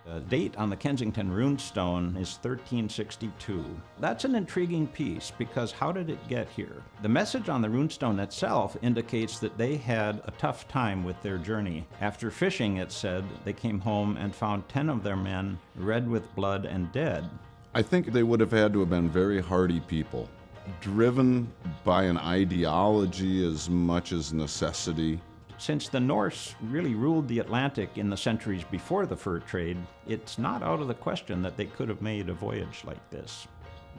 The date on the Kensington runestone is 1362. That's an intriguing piece because how did it get here? The message on the runestone itself indicates that they had a tough time with their journey. After fishing, it said, they came home and found 10 of their men red with blood and dead. I think they would have had to have been very hardy people, driven by an ideology as much as necessity. Since the Norse really ruled the Atlantic in the centuries before the fur trade, it's not out of the question that they could have made a voyage like this.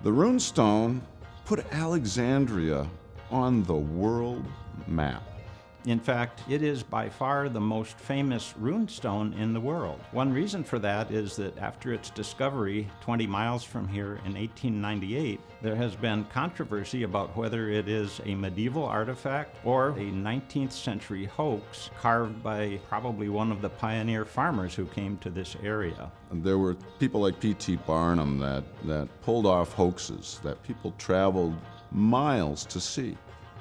The runestone put Alexandria on the world map. In fact, it is by far the most famous runestone in the world. One reason for that is that after its discovery 20 miles from here in 1898, there has been controversy about whether it is a medieval artifact or a 19th century hoax carved by probably one of the pioneer farmers who came to this area. There were people like P.T. Barnum that pulled off hoaxes that people traveled miles to see.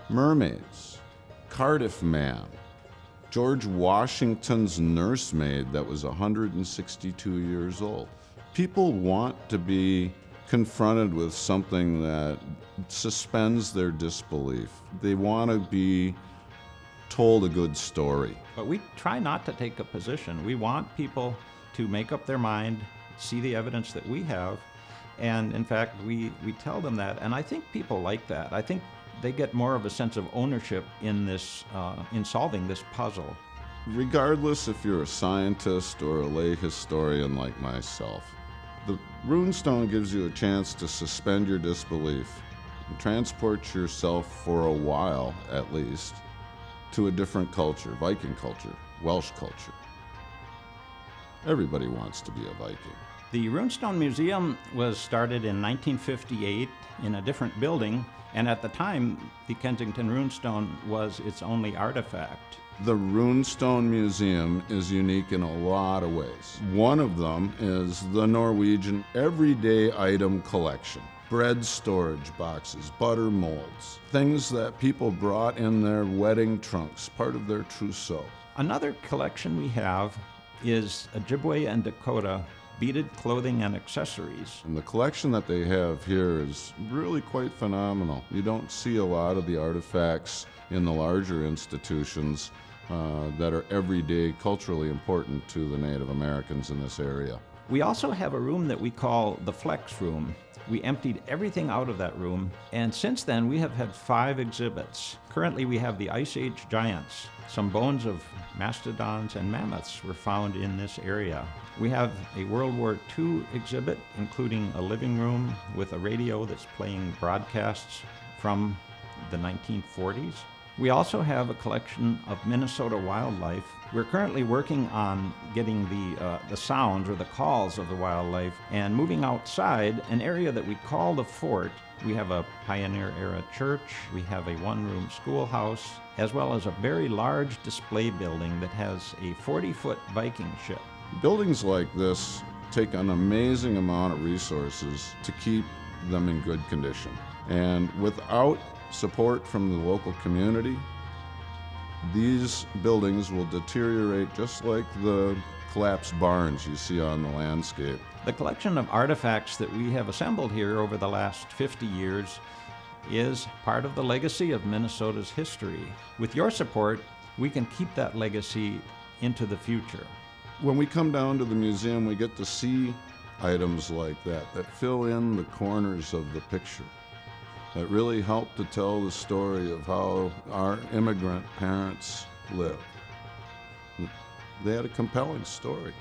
Mermaids. Cardiff Man, George Washington's nursemaid that was 162 years old. People want to be confronted with something that suspends their disbelief. They want to be told a good story. But we try not to take a position. We want people to make up their mind, see the evidence that we have, and in fact, we tell them that, and I think people like that. I think they get more of a sense of ownership in this, in solving this puzzle. Regardless if you're a scientist or a lay historian like myself, the runestone gives you a chance to suspend your disbelief and transport yourself for a while, at least, to a different culture, Viking culture, Welsh culture. Everybody wants to be a Viking. The Runestone Museum was started in 1958 in a different building, and at the time, the Kensington runestone was its only artifact. The Runestone Museum is unique in a lot of ways. One of them is the Norwegian everyday item collection. Bread storage boxes, butter molds, things that people brought in their wedding trunks, part of their trousseau. Another collection we have is Ojibwe and Dakota beaded clothing and accessories. And the collection that they have here is really quite phenomenal. You don't see a lot of the artifacts in the larger institutions that are everyday culturally important to the Native Americans in this area. We also have a room that we call the Flex Room. We emptied everything out of that room, and since then we have had 5 exhibits. Currently we have the Ice Age giants. Some bones of mastodons and mammoths were found in this area. We have a World War II exhibit, including a living room with a radio that's playing broadcasts from the 1940s. We also have a collection of Minnesota wildlife. We're currently working on getting the sounds or the calls of the wildlife and moving outside an area that we call the fort. We have a pioneer-era church, we have a one-room schoolhouse, as well as a very large display building that has a 40-foot Viking ship. Buildings like this take an amazing amount of resources to keep them in good condition. And without support from the local community, these buildings will deteriorate just like the collapsed barns you see on the landscape. The collection of artifacts that we have assembled here over the last 50 years is part of the legacy of Minnesota's history. With your support, we can keep that legacy into the future. When we come down to the museum, we get to see items like that fill in the corners of the picture, that really help to tell the story of how our immigrant parents lived. They had a compelling story.